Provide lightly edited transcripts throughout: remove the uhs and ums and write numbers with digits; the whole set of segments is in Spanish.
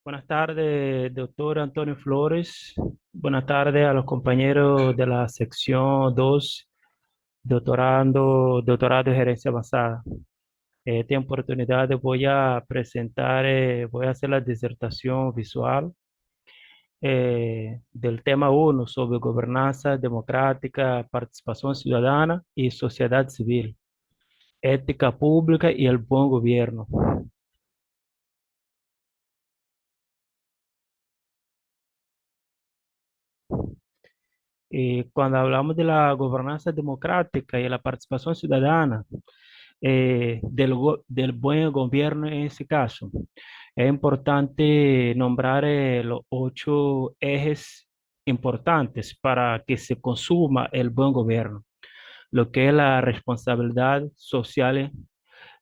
Buenas tardes, doctor Antonio Flores. Buenas tardes a los compañeros de la sección 2, doctorado de gerencia avanzada. Esta oportunidad voy a presentar, voy a hacer la disertación visual del tema 1 sobre gobernanza democrática, participación ciudadana y sociedad civil, ética pública y el buen gobierno. Cuando hablamos de la gobernanza democrática y la participación ciudadana, del buen gobierno en ese caso, es importante nombrar los 8 ejes importantes para que se consuma el buen gobierno, lo que es la responsabilidad social,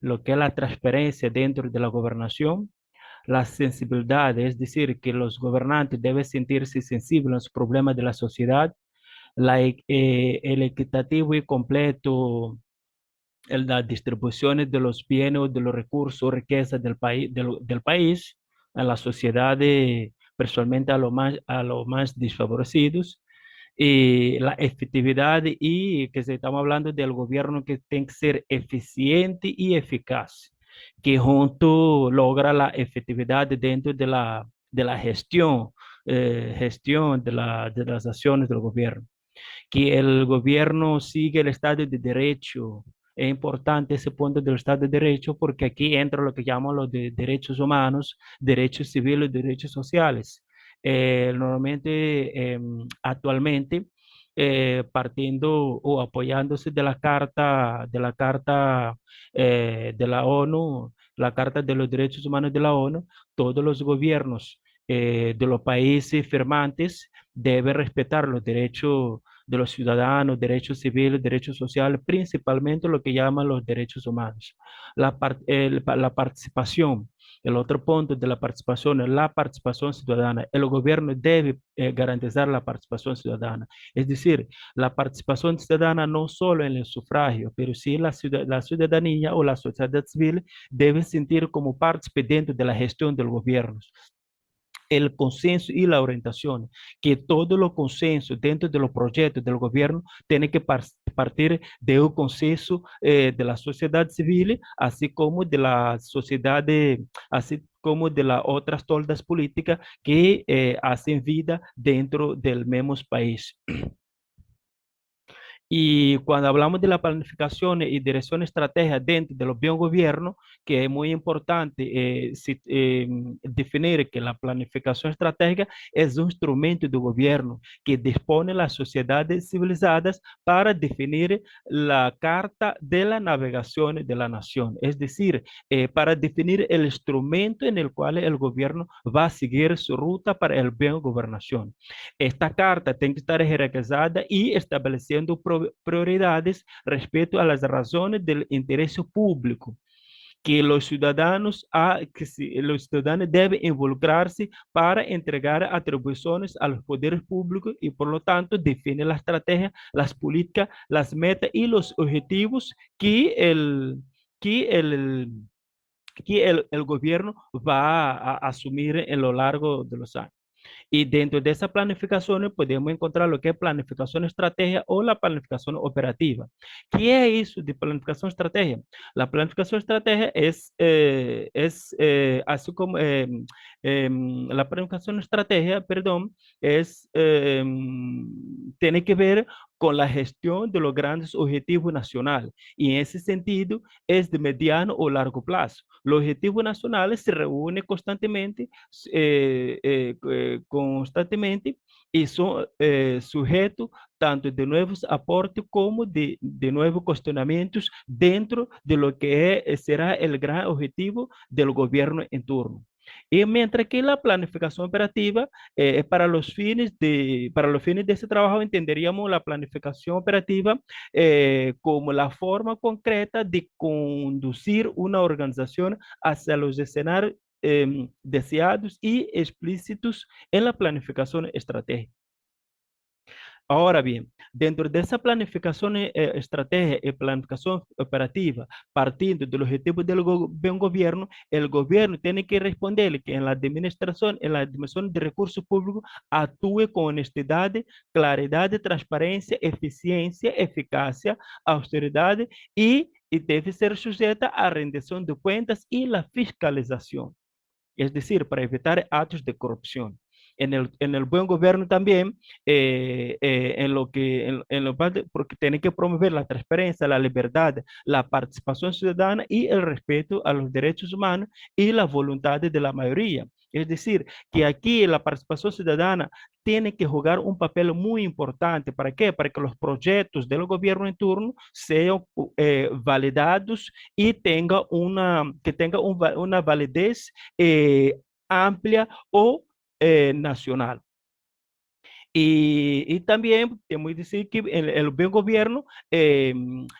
lo que es la transparencia dentro de la gobernación, la sensibilidad, es decir, que los gobernantes deben sentirse sensibles a los problemas de la sociedad, el equitativo y completo las distribuciones de los bienes, de los recursos, riquezas del país, del país a la sociedad, personalmente a los más desfavorecidos, y la efectividad y que se estamos hablando del gobierno que tiene que ser eficiente y eficaz, que junto logra la efectividad dentro de la gestión, gestión de las acciones del gobierno, que el gobierno sigue el Estado de Derecho. Es importante ese punto del Estado de Derecho porque aquí entra lo que llaman los derechos humanos, derechos civiles, derechos sociales. Normalmente, actualmente, partiendo o apoyándose de la carta de la ONU, la Carta de los Derechos Humanos de la ONU, todos los gobiernos de los países firmantes deben respetar los derechos de los ciudadanos, derechos civiles, derechos sociales, principalmente lo que llaman los derechos humanos. La participación, el otro punto de la participación es la participación ciudadana. El gobierno debe garantizar la participación ciudadana. Es decir, la participación ciudadana no solo en el sufragio, pero sí la ciudadanía o la sociedad civil debe sentir como partícipe dentro de la gestión del gobierno, el consenso y la orientación, que todos los consensos dentro de los proyectos del gobierno tienen que partir de un consenso de la sociedad civil, así como de la sociedad, así como de las otras toldas políticas que hacen vida dentro del mismo país. Y cuando hablamos de la planificación y dirección estratégica dentro de los bien gobierno, que es muy importante definir que la planificación estratégica es un instrumento de gobierno que dispone las sociedades civilizadas para definir la carta de la navegación de la nación, es decir, para definir el instrumento en el cual el gobierno va a seguir su ruta para el bien gobernación. Esta carta tiene que estar jerarquizada y estableciendo prioridades respecto a las razones del interés público que los ciudadanos, los ciudadanos deben involucrarse para entregar atribuciones a los poderes públicos y por lo tanto define la estrategia, las políticas, las metas y los objetivos que el gobierno va a asumir en lo largo de los años. Y dentro de esa planificación podemos encontrar lo que es planificación estratégica o la planificación operativa. ¿Qué es eso de planificación estratégica? La planificación estratégica así como la planificación estratégica, perdón, tiene que ver con la gestión de los grandes objetivos nacionales. Y en ese sentido es de mediano o largo plazo. Los objetivos nacionales se reúnen constantemente y son sujetos tanto de nuevos aportes como de nuevos cuestionamientos dentro de lo que será el gran objetivo del gobierno en turno. Y mientras que la planificación operativa, para los fines de ese trabajo, entenderíamos la planificación operativa como la forma concreta de conducir una organización hacia los escenarios deseados y explícitos en la planificación estratégica. Ahora bien, dentro de esa planificación estrategia y planificación operativa, partiendo del objetivo de un gobierno, el gobierno tiene que responder que en la administración de recursos públicos, actúe con honestidad, claridad, transparencia, eficiencia, eficacia, austeridad y debe ser sujeta a rendición de cuentas y la fiscalización, es decir, para evitar actos de corrupción. En el buen gobierno también, porque tiene que promover la transparencia, la libertad, la participación ciudadana y el respeto a los derechos humanos y las voluntades de la mayoría. Es decir, que aquí la participación ciudadana tiene que jugar un papel muy importante. ¿Para qué? Para que los proyectos del gobierno en turno sean validados y que tenga una validez amplia o nacional. Y también tenemos que decir que el buen gobierno eh,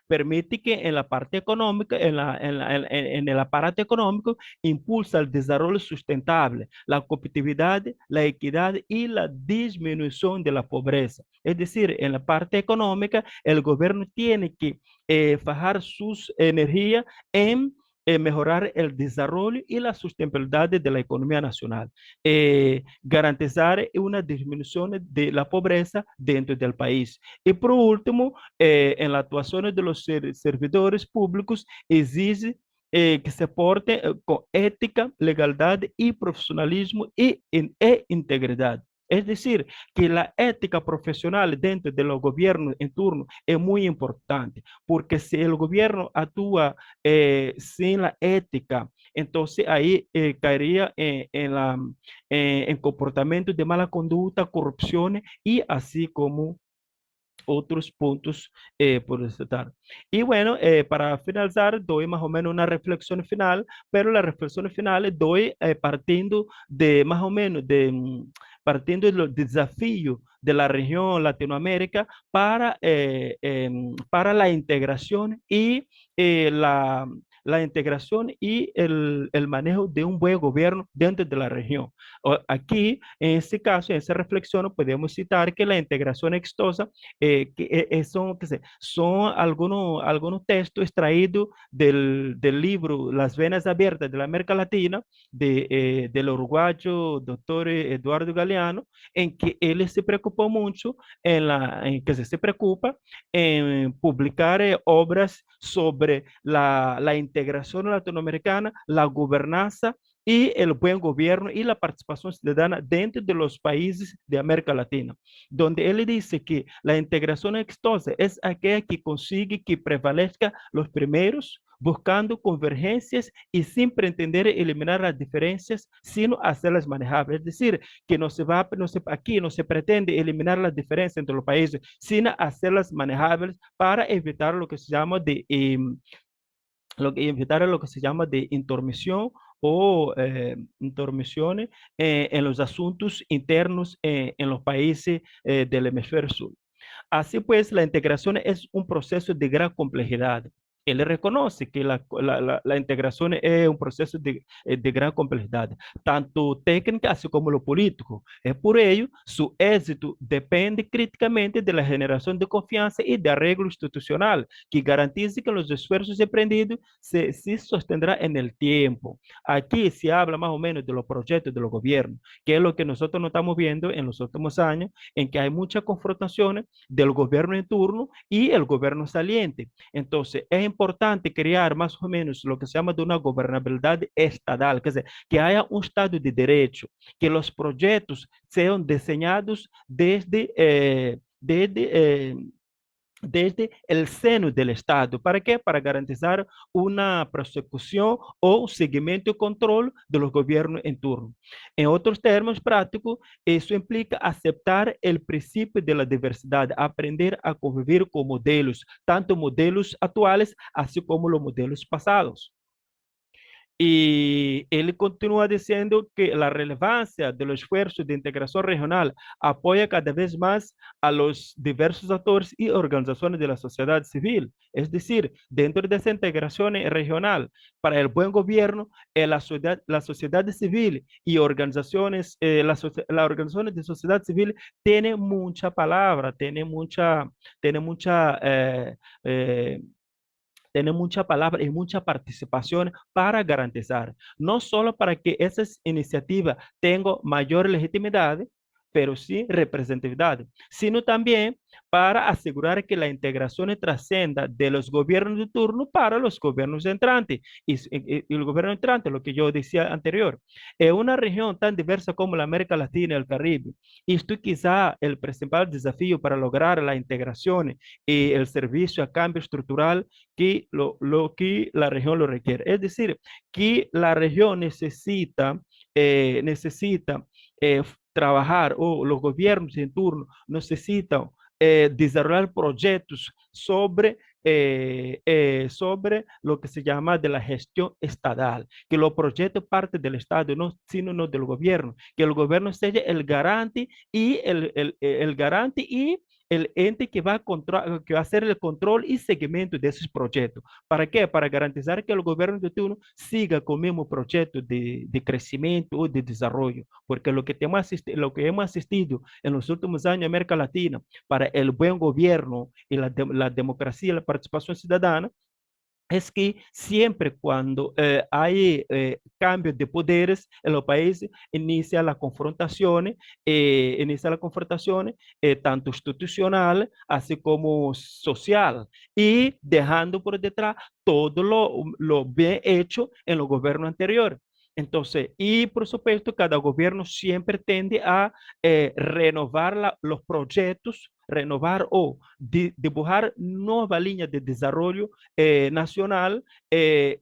permite que en la parte económica, en el aparato económico, impulsa el desarrollo sustentable, la competitividad, la equidad y la disminución de la pobreza. Es decir, en la parte económica, el gobierno tiene que fajar sus energías en mejorar el desarrollo y la sustentabilidad de la economía nacional, garantizar una disminución de la pobreza dentro del país. Y por último, en la actuación de los servidores públicos exige que se porte con ética, legalidad y profesionalismo e integridad. Es decir, que la ética profesional dentro de los gobiernos en turno es muy importante, porque si el gobierno actúa sin la ética, entonces ahí caería en comportamientos de mala conducta, corrupción y así como otros puntos por resaltar. Y bueno, para finalizar, doy más o menos una reflexión final, pero la reflexión final doy partiendo de más o menos partiendo de los desafíos de la región Latinoamérica para la integración y la integración y el manejo de un buen gobierno dentro de la región. Aquí, en este caso, en esa reflexión, podemos citar que la integración exitosa son algunos textos extraídos del libro Las Venas Abiertas de la América Latina del uruguayo doctor Eduardo Galeano, en que él se preocupó mucho en que se preocupa en publicar obras sobre la integración latinoamericana, la gobernanza y el buen gobierno y la participación ciudadana dentro de los países de América Latina, donde él dice que la integración exitosa es aquella que consigue que prevalezca los primeros, buscando convergencias y sin pretender eliminar las diferencias, sino hacerlas manejables. Es decir, que aquí no se pretende eliminar las diferencias entre los países, sino hacerlas manejables para evitar lo que se llama de intermisión o intermisiones en los asuntos internos en los países del hemisferio sur. Así pues, la integración es un proceso de gran complejidad. Él reconoce que la integración es un proceso de gran complejidad, tanto técnica así como lo político. Es por ello, su éxito depende críticamente de la generación de confianza y de arreglo institucional, que garantice que los esfuerzos emprendidos se sostendrán en el tiempo. Aquí se habla más o menos de los proyectos de los gobiernos, que es lo que nosotros no estamos viendo en los últimos años, en que hay muchas confrontaciones del gobierno en turno y el gobierno saliente. Entonces, es importante crear más o menos lo que se llama de una gobernabilidad estatal, que, que haya un Estado de derecho, que los proyectos sean diseñados desde el seno del Estado. ¿Para qué? Para garantizar una persecución o seguimiento y control de los gobiernos en turno. En otros términos prácticos, eso implica aceptar el principio de la diversidad, aprender a convivir con modelos, tanto modelos actuales así como los modelos pasados. Y él continúa diciendo que la relevancia de los esfuerzos de integración regional apoya cada vez más a los diversos actores y organizaciones de la sociedad civil. Es decir, dentro de esa integración regional para el buen gobierno, la sociedad civil y organizaciones, las organizaciones de sociedad civil tienen mucha palabra, tiene mucha eh, tener mucha palabra y mucha participación para garantizar, no solo para que esas iniciativas tengan mayor legitimidad, pero sí representatividad, sino también para asegurar que la integración trascienda de los gobiernos de turno para los gobiernos entrantes. Y el gobierno entrante, lo que yo decía anterior, en una región tan diversa como la América Latina y el Caribe, esto quizá el principal desafío para lograr la integración y el servicio a cambio estructural que lo que la región lo requiere. Es decir, que la región necesita trabajar o los gobiernos en turno necesitan desarrollar proyectos sobre lo que se llama de la gestión estatal, que los proyectos parten del Estado, no, sino no del gobierno, que el gobierno sea el garante y el garante y el ente que va a hacer el control y seguimiento de esos proyectos. ¿Para qué? Para garantizar que el gobierno de turno siga con el mismo proyecto de crecimiento o de desarrollo, porque lo que hemos asistido en los últimos años en América Latina para el buen gobierno y la democracia y la participación ciudadana es que siempre cuando hay cambios de poderes en los países, inicia la confrontación tanto institucional así como social, y dejando por detrás todo lo bien hecho en los gobiernos anteriores. Entonces, y por supuesto, cada gobierno siempre tiende a renovar los proyectos, renovar o dibujar nuevas líneas de desarrollo nacional,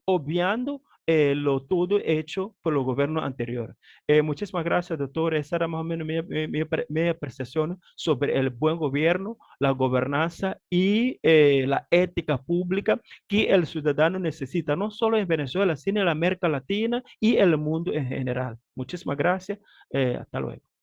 obviando lo todo hecho por los gobiernos anteriores. Muchísimas gracias, doctor. Esa era más o menos mi apreciación sobre el buen gobierno, la gobernanza y la ética pública que el ciudadano necesita, no solo en Venezuela, sino en la América Latina y el mundo en general. Muchísimas gracias. Hasta luego.